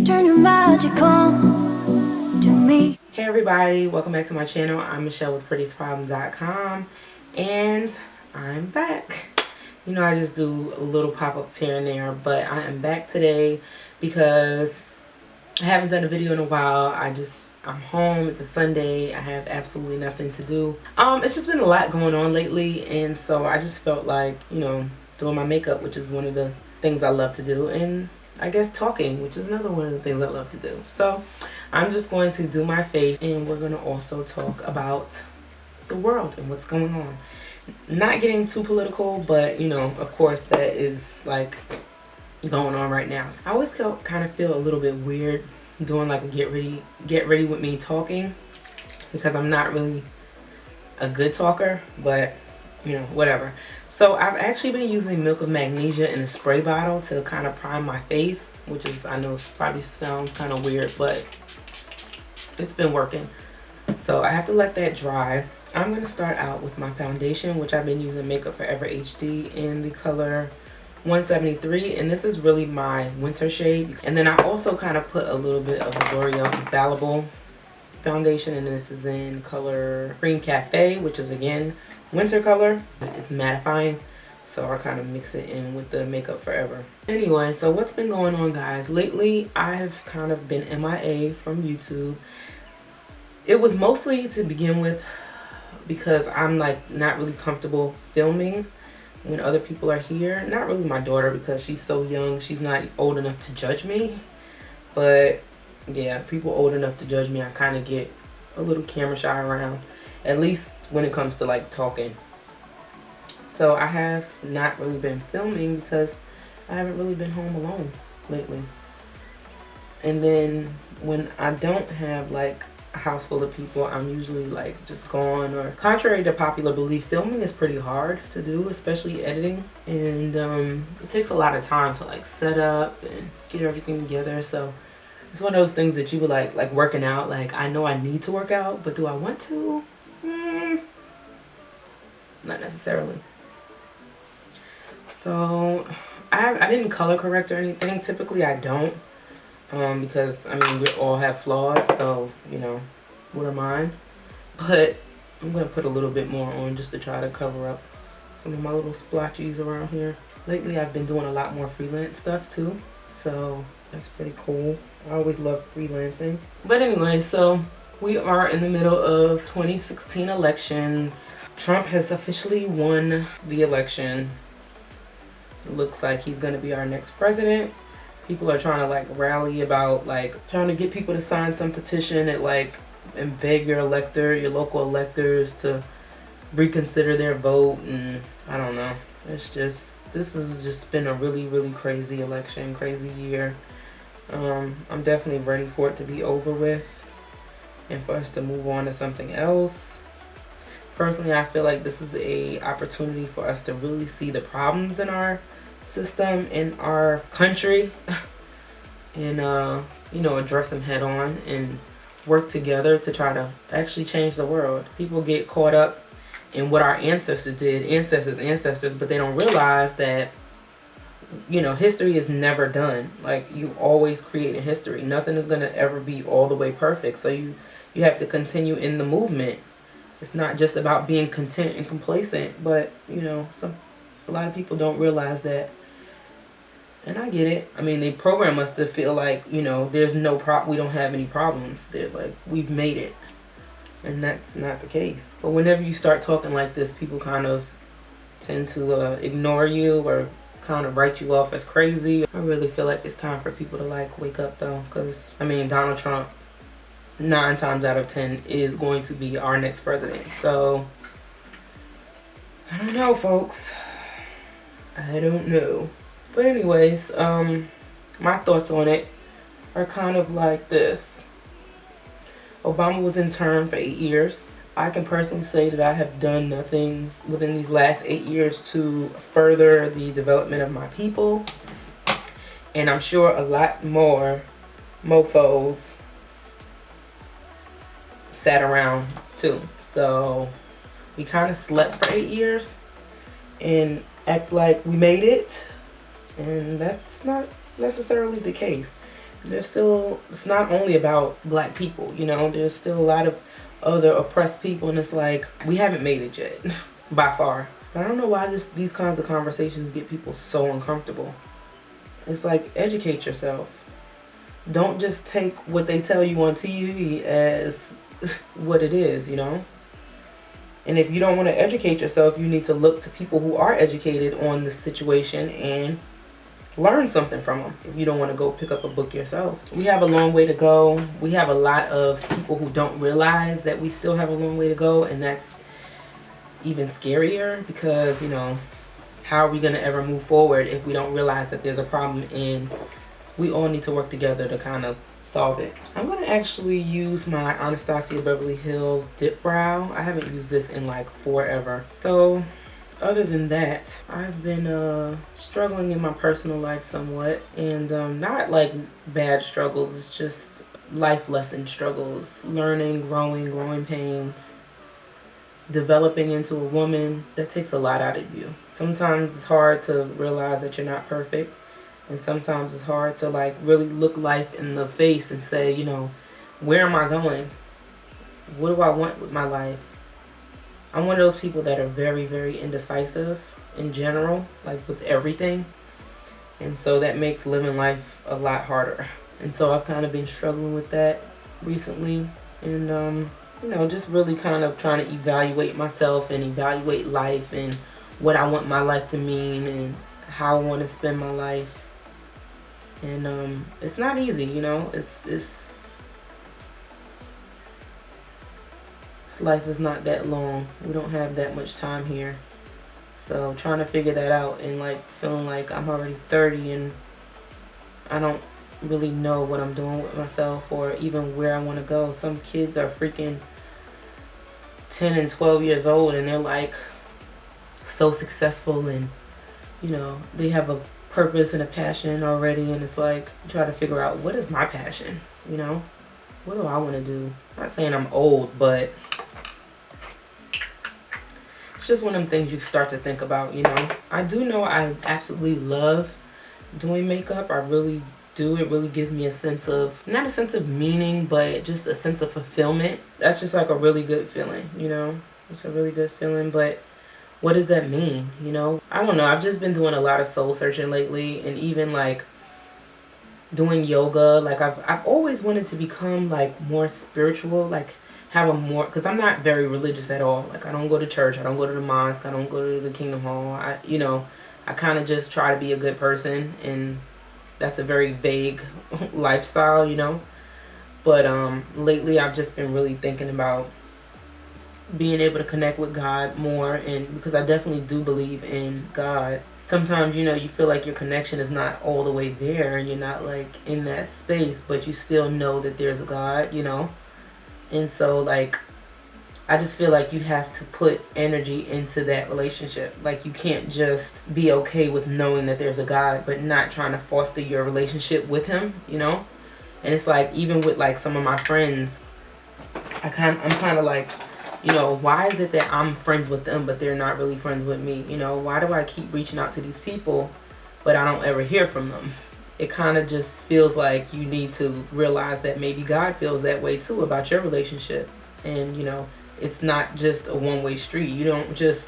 turn your magic on to me. Hey everybody, welcome back to my channel. I'm Michelle with PrettiestProblem.com and I'm back. You know, I just do a little pop-ups here and there, but I am back today because I haven't done a video in a while. I'm home. It's a Sunday. I have absolutely nothing to do. It's just been a lot going on lately, and so I just felt like, you know, doing my makeup, which is one of the things I love to do, and I guess talking, which is another one of the things I love to do. So I'm just going to do my face, and we're going to also talk about the world and what's going on. Not getting too political, but you know, of course, that is like going on right now. I always kind of feel a little bit weird doing like a get ready with me talking, because I'm not really a good talker, but you know, whatever. So I've actually been using milk of magnesia in a spray bottle to kind of prime my face, which is, I know, probably sounds kind of weird, but it's been working. So I have to let that dry. I'm going to start out with my foundation, which I've been using Makeup Forever HD in the color 173, and this is really my winter shade. And then I also kind of put a little bit of the L'Oreal Infallible foundation, and this is in color Cream Cafe, which is again winter color. It's mattifying, so I kind of mix it in with the Makeup Forever. Anyway, so what's been going on, guys? Lately I have kind of been MIA from YouTube. It was mostly to begin with because I'm like not really comfortable filming when other people are here. Not really my daughter, because she's so young, she's not old enough to judge me, but yeah, people old enough to judge me, I kind of get a little camera shy around, at least when it comes to like talking. So I have not really been filming because I haven't really been home alone lately. And then when I don't have like a house full of people, I'm usually like just gone. Or contrary to popular belief, filming is pretty hard to do, especially editing, and it takes a lot of time to like set up and get everything together. So it's one of those things that you would like working out. Like, I know I need to work out, but do I want to? Not necessarily. So I didn't color correct or anything. Typically I don't, because I mean, we all have flaws, so you know, what are mine? But I'm gonna put a little bit more on just to try to cover up some of my little splotches around here. Lately I've been doing a lot more freelance stuff too, so that's pretty cool. I always love freelancing. But anyway, so we are in the middle of 2016 elections. Trump has officially won the election. It looks like he's going to be our next president. People are trying to like rally about like trying to get people to sign some petition and beg your local electors to reconsider their vote. And I don't know. This has just been a really crazy election, crazy year. I'm definitely ready for it to be over with and for us to move on to something else. Personally, I feel like this is a opportunity for us to really see the problems in our system, in our country, and you know, address them head on and work together to try to actually change the world. People get caught up in what our ancestors did, ancestors, but they don't realize that, you know, history is never done. Like, you always create a history. Nothing is going to ever be all the way perfect. So you have to continue in the movement. It's not just about being content and complacent, but you know, a lot of people don't realize that. And I get it. I mean, they program us to feel like, you know, we don't have any problems. They're like, we've made it. And that's not the case. But whenever you start talking like this, people kind of tend to ignore you or kind of write you off as crazy. I really feel like it's time for people to like wake up though, because I mean, Donald Trump 9 times out of 10 is going to be our next president. So I don't know, folks. I don't know. But anyways, my thoughts on it are kind of like this. Obama was in term for 8 years. I can personally say that I have done nothing within these last 8 years to further the development of my people. And I'm sure a lot more mofos sat around too. So we kind of slept for 8 years and act like we made it, and that's not necessarily the case. it's not only about black people, you know, there's still a lot of other oppressed people, and it's like, we haven't made it yet, by far. I don't know why these kinds of conversations get people so uncomfortable. It's like, educate yourself. Don't just take what they tell you on TV as what it is, you know? And if you don't want to educate yourself, you need to look to people who are educated on the situation and learn something from them if you don't want to go pick up a book yourself. We have a long way to go. We have a lot of people who don't realize that we still have a long way to go, and that's even scarier because, you know, how are we going to ever move forward if we don't realize that there's a problem and we all need to work together to kind of solve it. I'm going to actually use my Anastasia Beverly Hills Dip Brow. I haven't used this in like forever. So other than that, I've been struggling in my personal life somewhat, and not like bad struggles, it's just life lesson struggles, learning, growing pains, developing into a woman. That takes a lot out of you. Sometimes it's hard to realize that you're not perfect, and sometimes it's hard to like really look life in the face and say, you know, where am I going? What do I want with my life? I'm one of those people that are very, very indecisive in general, like with everything. And so that makes living life a lot harder. And so I've kind of been struggling with that recently. And, you know, just really kind of trying to evaluate myself and evaluate life and what I want my life to mean and how I want to spend my life. And it's not easy, you know, life is not that long. We don't have that much time here. So trying to figure that out and like feeling like I'm already 30 and I don't really know what I'm doing with myself or even where I want to go. Some kids are freaking 10 and 12 years old and they're like so successful and, you know, they have a purpose and a passion already, and it's like try to figure out, what is my passion, you know? What do I want to do? I'm not saying I'm old, but it's just one of them things you start to think about, you know. I do know I absolutely love doing makeup. I really do. It really gives me a sense of, not a sense of meaning, but just a sense of fulfillment. That's just like a really good feeling, you know. It's a really good feeling, but what does that mean, you know? I don't know. I've just been doing a lot of soul searching lately, and even like doing yoga. Like I've always wanted to become like more spiritual, like have a more, because I'm not very religious at all. Like I don't go to church, I don't go to the mosque, I don't go to the Kingdom Hall. I kind of just try to be a good person, and that's a very vague lifestyle, you know. But lately I've just been really thinking about being able to connect with God more, and because I definitely do believe in God. Sometimes, you know, you feel like your connection is not all the way there and you're not like in that space, but you still know that there's a God, you know. And so like I just feel like you have to put energy into that relationship. Like you can't just be okay with knowing that there's a God but not trying to foster your relationship with him, you know. And it's like, even with like some of my friends, I'm kind of like, you know, why is it that I'm friends with them but they're not really friends with me? You know, why do I keep reaching out to these people but I don't ever hear from them? It kind of just feels like you need to realize that maybe God feels that way too about your relationship. And, you know, it's not just a one-way street. You don't just,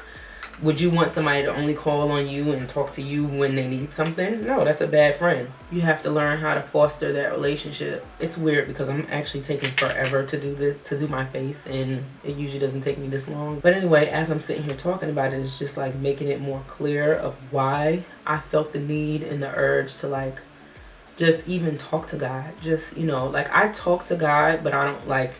would you want somebody to only call on you and talk to you when they need something? No, that's a bad friend. You have to learn how to foster that relationship. It's weird because I'm actually taking forever to do this, to do my face, and it usually doesn't take me this long. But anyway, as I'm sitting here talking about it, it's just like making it more clear of why I felt the need and the urge to like just even talk to God. Just, you know, like I talk to God, but I don't like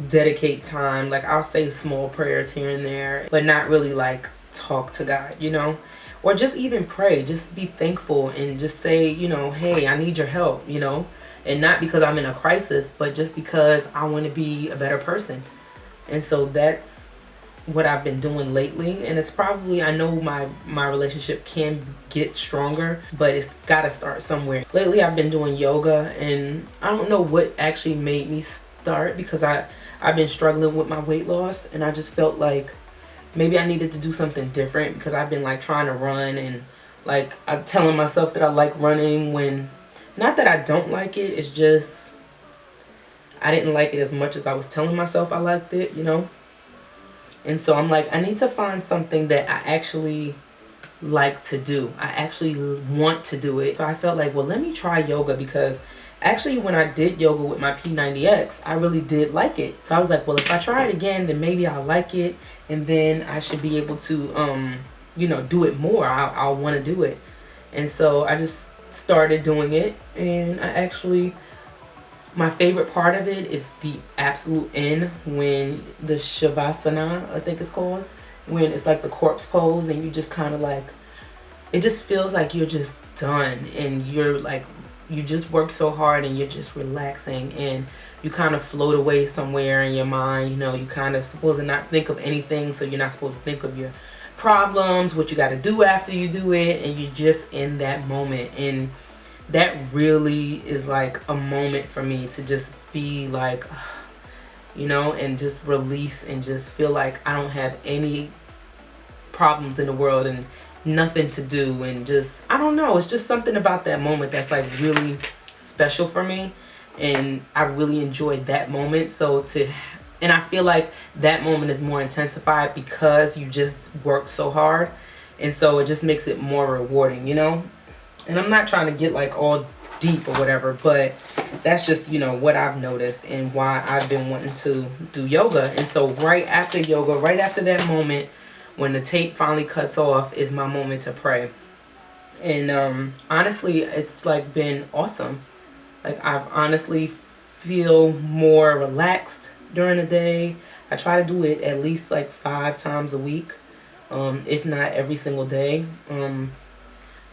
dedicate time. Like I'll say small prayers here and there, but not really like talk to God, you know. Or just even pray, just be thankful and just say, you know, hey, I need your help, you know. And not because I'm in a crisis, but just because I want to be a better person. And so that's what I've been doing lately. And it's probably, I know my relationship can get stronger, but it's got to start somewhere. Lately I've been doing yoga, and I don't know what actually made me start, because I've been struggling with my weight loss, and I just felt like maybe I needed to do something different, because I've been like trying to run, and like I'm telling myself that I like running when Not that I don't like it, it's just I didn't like it as much as I was telling myself I liked it, you know. And so I'm like, I need to find something that I actually like to do. I actually want to do it. So I felt like, well, let me try yoga, because actually when I did yoga with my P90X, I really did like it. So I was like, well, if I try it again, then maybe I'll like it, and then I should be able to you know, do it more. I'll want to do it. And so I just started doing it, and I actually, my favorite part of it is the absolute end, when the Shavasana, I think it's called, when it's like the corpse pose, and you just kind of like, it just feels like you're just done, and you're like, you just work so hard and you're just relaxing, and you kind of float away somewhere in your mind. You know, you kind of supposed to not think of anything, so you're not supposed to think of your problems, what you got to do after you do it, and you're just in that moment. And that really is like a moment for me to just be like, you know, and just release and just feel like I don't have any problems in the world and nothing to do, and just, I don't know, it's just something about that moment that's like really special for me, and I really enjoyed that moment. So and I feel like that moment is more intensified because you just worked so hard, and so it just makes it more rewarding, you know. And I'm not trying to get like all deep or whatever, but that's just, you know, what I've noticed and why I've been wanting to do yoga. And so right after yoga, right after that moment when the tape finally cuts off, is my moment to pray. And honestly, it's like been awesome. Like, I've honestly feel more relaxed during the day. I try to do it at least like 5 times a week, if not every single day.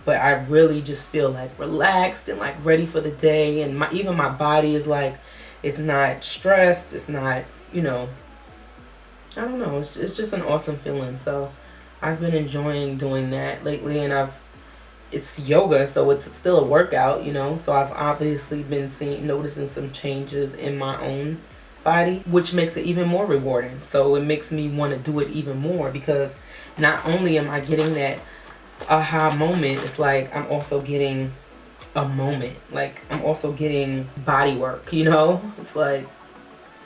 But I really just feel like relaxed and like ready for the day, and even my body is like, it's not stressed, it's not, you know, I don't know, it's just an awesome feeling. So I've been enjoying doing that lately, and it's yoga, so it's still a workout, you know, so I've obviously been noticing some changes in my own body, which makes it even more rewarding. So it makes me want to do it even more, because not only am I getting that aha moment, it's like I'm also getting a moment, like I'm also getting body work, you know. It's like,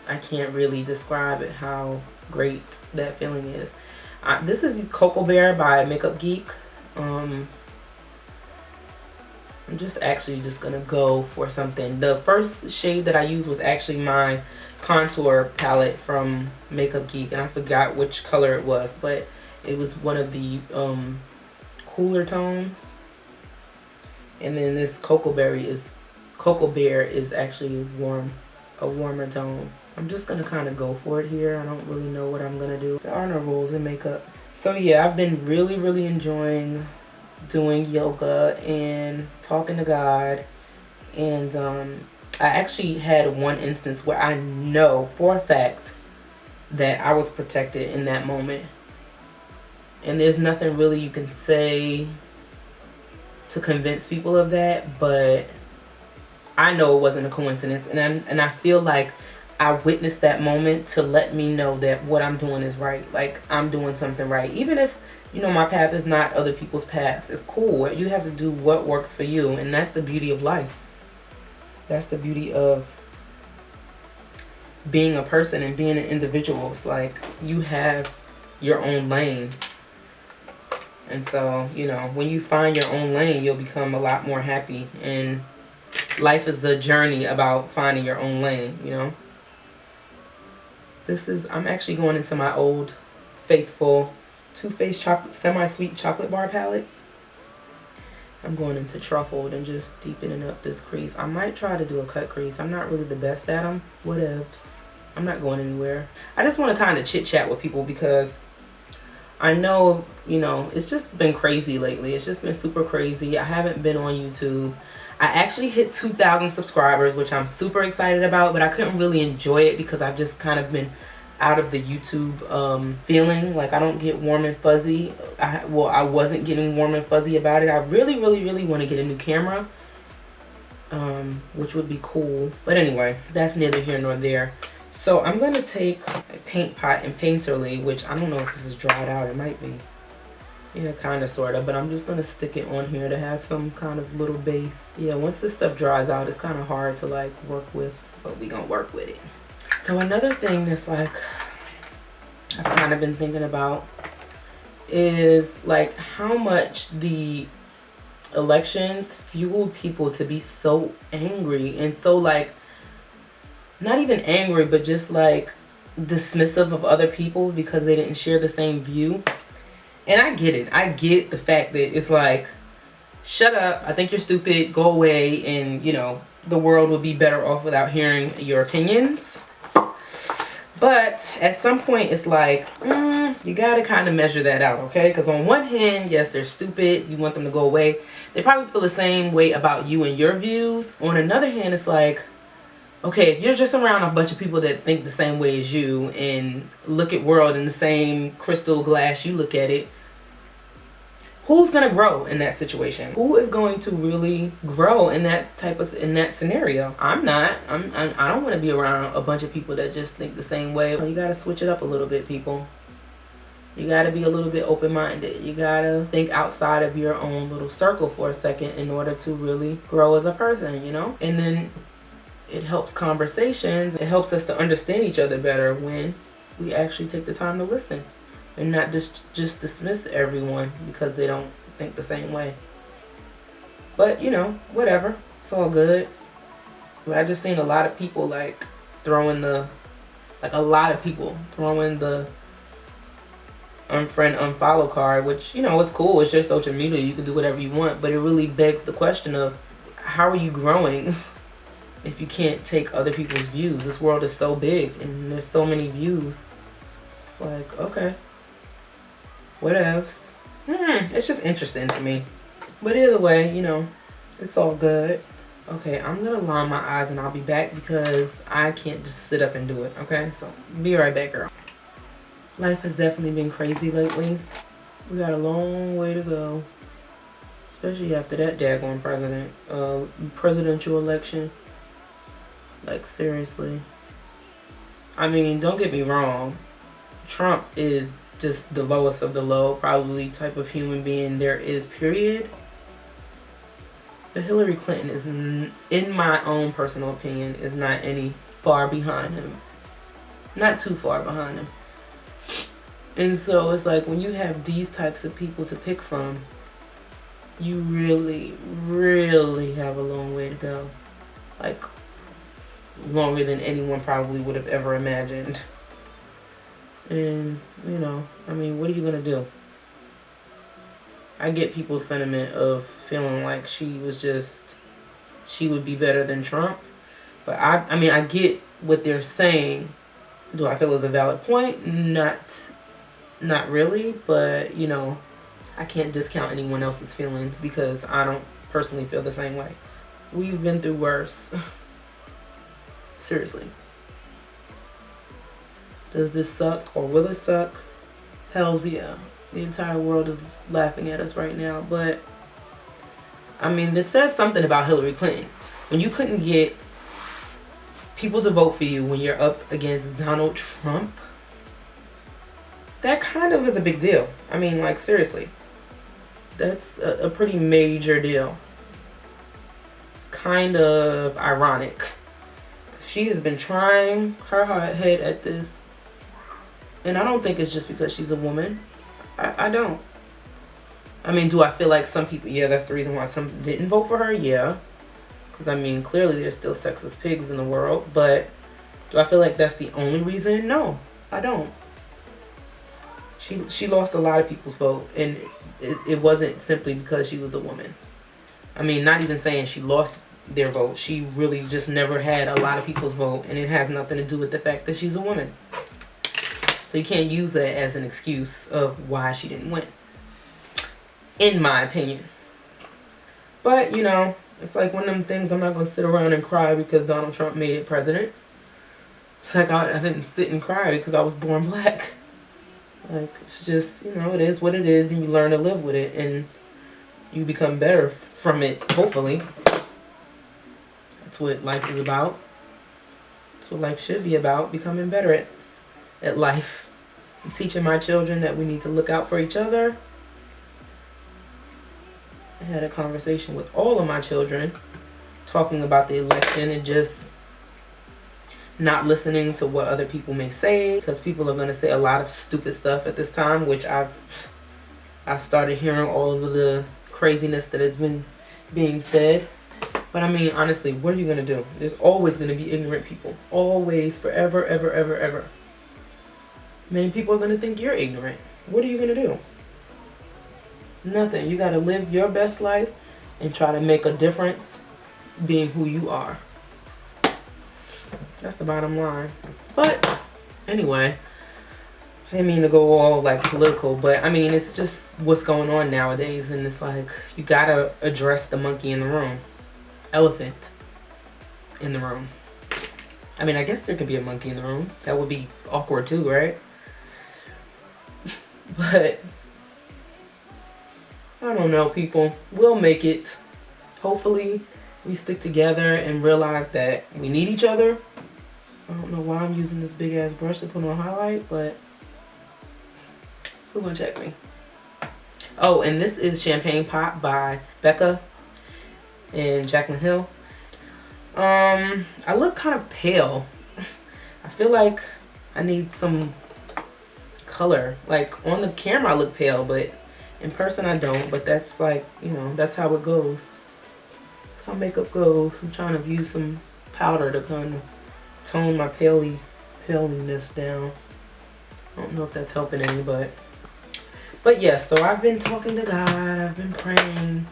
I can't really describe it how great that feeling is. This is Cocoa Bear by Makeup Geek. I'm just actually just gonna go for something. The first shade that I used was actually my contour palette from Makeup Geek, and I forgot which color it was, but it was one of the cooler tones. And then this Cocoa Bear is actually a warmer tone. I'm just gonna kind of go for it here. I don't really know what I'm gonna do. There are no rules in makeup. So yeah, I've been really enjoying doing yoga and talking to God. And I actually had one instance where I know for a fact that I was protected in that moment. And there's nothing really you can say to convince people of that, but I know it wasn't a coincidence. And I feel like I witnessed that moment to let me know that what I'm doing is right. Like, I'm doing something right. Even if, you know, my path is not other people's path. It's cool. You have to do what works for you. And that's the beauty of life. That's the beauty of being a person and being an individual. It's like you have your own lane. And so, you know, when you find your own lane, you'll become a lot more happy. And life is the journey about finding your own lane, you know. I'm actually going into my old faithful Too Faced chocolate, semi-sweet chocolate bar palette. I'm going into truffled and just deepening up this crease. I might try to do a cut crease. I'm not really the best at them. Whatevs. I'm not going anywhere. I just want to kind of chit chat with people, because I know, you know, it's just been crazy lately. It's just been super crazy. I haven't been on YouTube. I actually hit 2,000 subscribers, which I'm super excited about, but I couldn't really enjoy it because I've just kind of been out of the YouTube feeling. Like, I don't get warm and fuzzy. I wasn't getting warm and fuzzy about it. I really want to get a new camera, which would be cool. But anyway, that's neither here nor there. So I'm going to take a paint pot and Painterly, which I don't know if this is dried out. It might be. Yeah, kind of, sort of, but I'm just going to stick it on here to have some kind of little base. Yeah, once this stuff dries out, it's kind of hard to like work with, but we gonna work with it. So another thing that's like, I've kind of been thinking about is like how much the elections fueled people to be so angry and so like, not even angry, but just like dismissive of other people because they didn't share the same view. And I get it. I get the fact that it's like, shut up, I think you're stupid, go away, and you know, the world would be better off without hearing your opinions. But at some point it's like, you gotta kind of measure that out, okay? Because on one hand, yes, they're stupid, you want them to go away. They probably feel the same way about you and your views. On another hand, it's like, okay, if you're just around a bunch of people that think the same way as you and look at world in the same crystal glass you look at it, who's gonna grow in that situation? Who is going to really grow in that scenario? I'm not. I don't want to be around a bunch of people that just think the same way. You gotta switch it up a little bit, people. You gotta be a little bit open-minded. You gotta think outside of your own little circle for a second in order to really grow as a person, you know? And then it helps conversations. It helps us to understand each other better when we actually take the time to listen and not just dismiss everyone because they don't think the same way. But you know, whatever, it's all good. But I just seen a lot of people like throwing the unfriend unfollow card, which, you know, it's cool, it's just social media, you can do whatever you want, but it really begs the question of how are you growing if you can't take other people's views? This world is so big and there's so many views. It's like, okay, whatevs. It's just interesting to me. But either way, you know, it's all good. Okay, I'm gonna line my eyes and I'll be back because I can't just sit up and do it. Okay, so be right back, girl. Life has definitely been crazy lately. We got a long way to go, especially after that daggone presidential election. Like, seriously. I mean, don't get me wrong, Trump is just the lowest of the low, probably type of human being there is, period. But Hillary Clinton is, in my own personal opinion, is not any far behind him. Not too far behind him. And so it's like, when you have these types of people to pick from, you really, really have a long way to go. Like, longer than anyone probably would have ever imagined. And, you know, I mean, what are you going to do? I get people's sentiment of feeling like she would be better than Trump. But I mean, I get what they're saying. Do I feel it's a valid point? Not really, but, you know, I can't discount anyone else's feelings because I don't personally feel the same way. We've been through worse. Seriously. Does this suck or will it suck? Hells yeah. The entire world is laughing at us right now. But, I mean, this says something about Hillary Clinton. When you couldn't get people to vote for you when you're up against Donald Trump, that kind of is a big deal. I mean, like, seriously. That's a pretty major deal. It's kind of ironic. She has been trying her head at this. And I don't think it's just because she's a woman. I don't. I mean, do I feel like some people, yeah, that's the reason why some didn't vote for her? Yeah. Because, I mean, clearly there's still sexist pigs in the world. But do I feel like that's the only reason? No, I don't. She lost a lot of people's vote. And it wasn't simply because she was a woman. I mean, not even saying she lost their vote. She really just never had a lot of people's vote. And it has nothing to do with the fact that she's a woman. So you can't use that as an excuse of why she didn't win, in my opinion. But, you know, it's like one of them things. I'm not going to sit around and cry because Donald Trump made it president. It's like I didn't sit and cry because I was born black. Like, it's just, you know, it is what it is, and you learn to live with it, and you become better from it, hopefully. That's what life is about. That's what life should be about, becoming better at life. I'm teaching my children that we need to look out for each other had a conversation with all of my children talking about the election and just not listening to what other people may say, because people are going to say a lot of stupid stuff at this time, which I've started hearing all of the craziness that has been being said. But I mean, honestly, what are you going to do? There's always going to be ignorant people. Always, forever, ever, ever, ever. Many people are going to think you're ignorant. What are you going to do? Nothing. You got to live your best life and try to make a difference being who you are. That's the bottom line. But anyway, I didn't mean to go all like political, but I mean, it's just what's going on nowadays, and it's like you gotta address the monkey in the room, elephant in the room. I mean, I guess there could be a monkey in the room. That would be awkward too, right? But I don't know, people. We'll make it. Hopefully we stick together and realize that we need each other. I don't know why I'm using this big ass brush to put on highlight, but who's gonna check me? Oh, and this is Champagne Pop by Becca and Jaclyn Hill. I look kind of pale. I feel like I need some color. Like on the camera I look pale, but in person I don't. But that's like, you know, that's how it goes. That's how makeup goes. I'm trying to use some powder to kind of tone my paleness down. I don't know if that's helping any, but yeah, so I've been talking to God, I've been praying,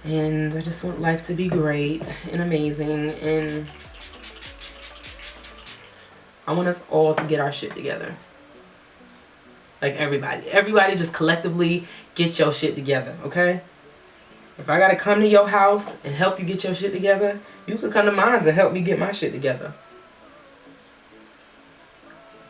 and I just want life to be great and amazing, and I want us all to get our shit together. Like everybody just collectively get your shit together, okay? If I gotta come to your house and help you get your shit together, you could come to mine and help me get my shit together.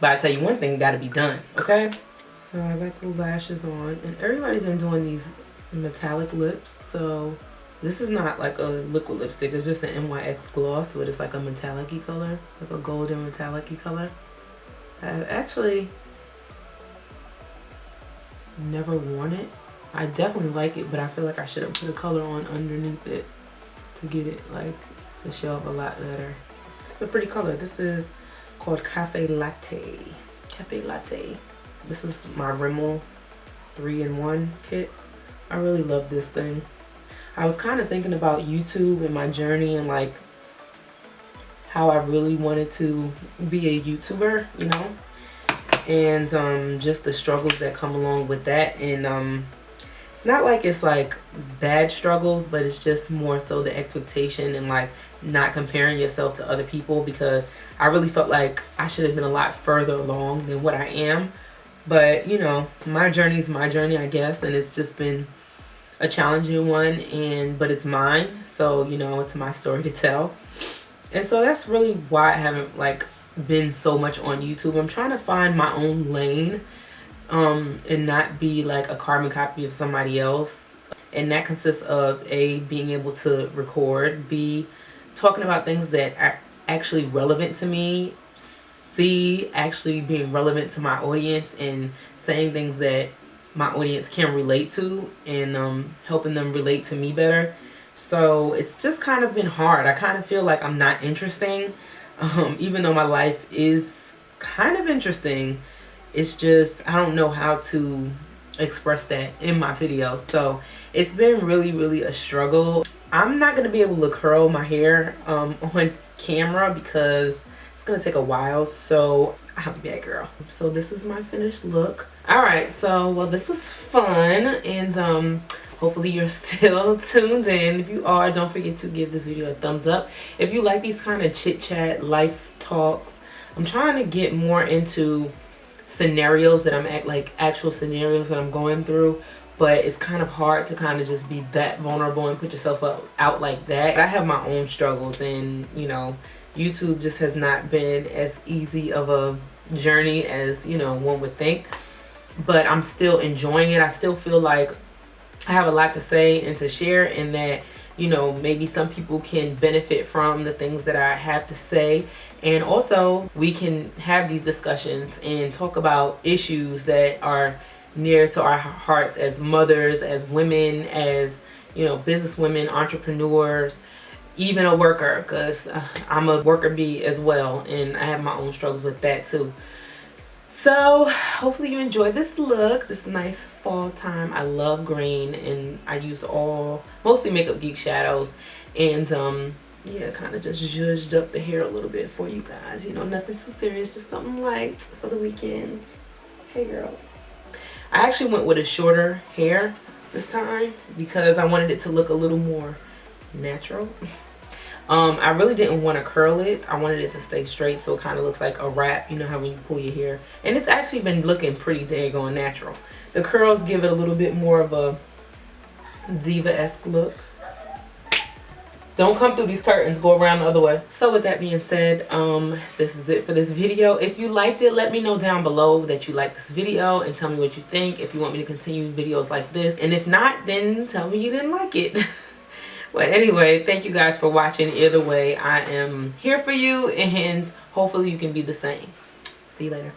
But I tell you one thing, it gotta be done, okay? So I got the lashes on, and everybody's been doing these metallic lips. So this is not like a liquid lipstick, it's just an NYX gloss, but it's like a metallic-y color, like a golden metallic-y color. I actually never worn it. I definitely like it, but I feel like I should have put a color on underneath it to get it like to show up a lot better. It's a pretty color. This is called Cafe Latte. Cafe Latte. This is my Rimmel 3-in-1 kit. I really love this thing. I was kind of thinking about YouTube and my journey and like how I really wanted to be a YouTuber, you know, and just the struggles that come along with that. And it's not like it's like bad struggles, but it's just more so the expectation and like not comparing yourself to other people, because I really felt like I should have been a lot further along than what I am. But you know, my journey is my journey, I guess, and it's just been a challenging one, but it's mine, so you know, it's my story to tell. And so that's really why I haven't like been so much on YouTube. I'm trying to find my own lane, and not be like a carbon copy of somebody else. And that consists of A, being able to record, B, talking about things that are actually relevant to me, C, actually being relevant to my audience and saying things that my audience can relate to, and helping them relate to me better. So it's just kind of been hard. I kind of feel like I'm not interesting, even though my life is kind of interesting. It's just I don't know how to express that in my videos. So it's been really a struggle. I'm not going to be able to curl my hair on camera because it's going to take a while. So I'll be back, girl. So this is my finished look. Alright, so well, this was fun, and hopefully you're still tuned in. If you are, don't forget to give this video a thumbs up. If you like these kind of chit chat life talks, I'm trying to get more into scenarios that I'm actual scenarios that I'm going through, but it's kind of hard to kind of just be that vulnerable and put yourself out like that. I have my own struggles, and you know, YouTube just has not been as easy of a journey as, you know, one would think, but I'm still enjoying it. I still feel like I have a lot to say and to share, and that, you know, maybe some people can benefit from the things that I have to say. And also we can have these discussions and talk about issues that are near to our hearts as mothers, as women, as, you know, business women, entrepreneurs, even a worker, because I'm a worker bee as well, and I have my own struggles with that too. So hopefully you enjoy this look, this nice fall time. I love green, and I used mostly Makeup Geek shadows, and yeah, kind of just zhuzhed up the hair a little bit for you guys. You know, nothing too serious, just something light for the weekend. Hey girls. I actually went with a shorter hair this time because I wanted it to look a little more natural. I really didn't want to curl it. I wanted it to stay straight, so it kind of looks like a wrap. You know how when you pull your hair, and it's actually been looking pretty daggone natural. The curls give it a little bit more of a diva-esque look. Don't come through these curtains, go around the other way. So with that being said, this is it for this video. If you liked it, let me know down below that you liked this video and tell me what you think, if you want me to continue videos like this. And if not, then tell me you didn't like it. But anyway, thank you guys for watching. Either way, I am here for you, and hopefully you can be the same. See you later.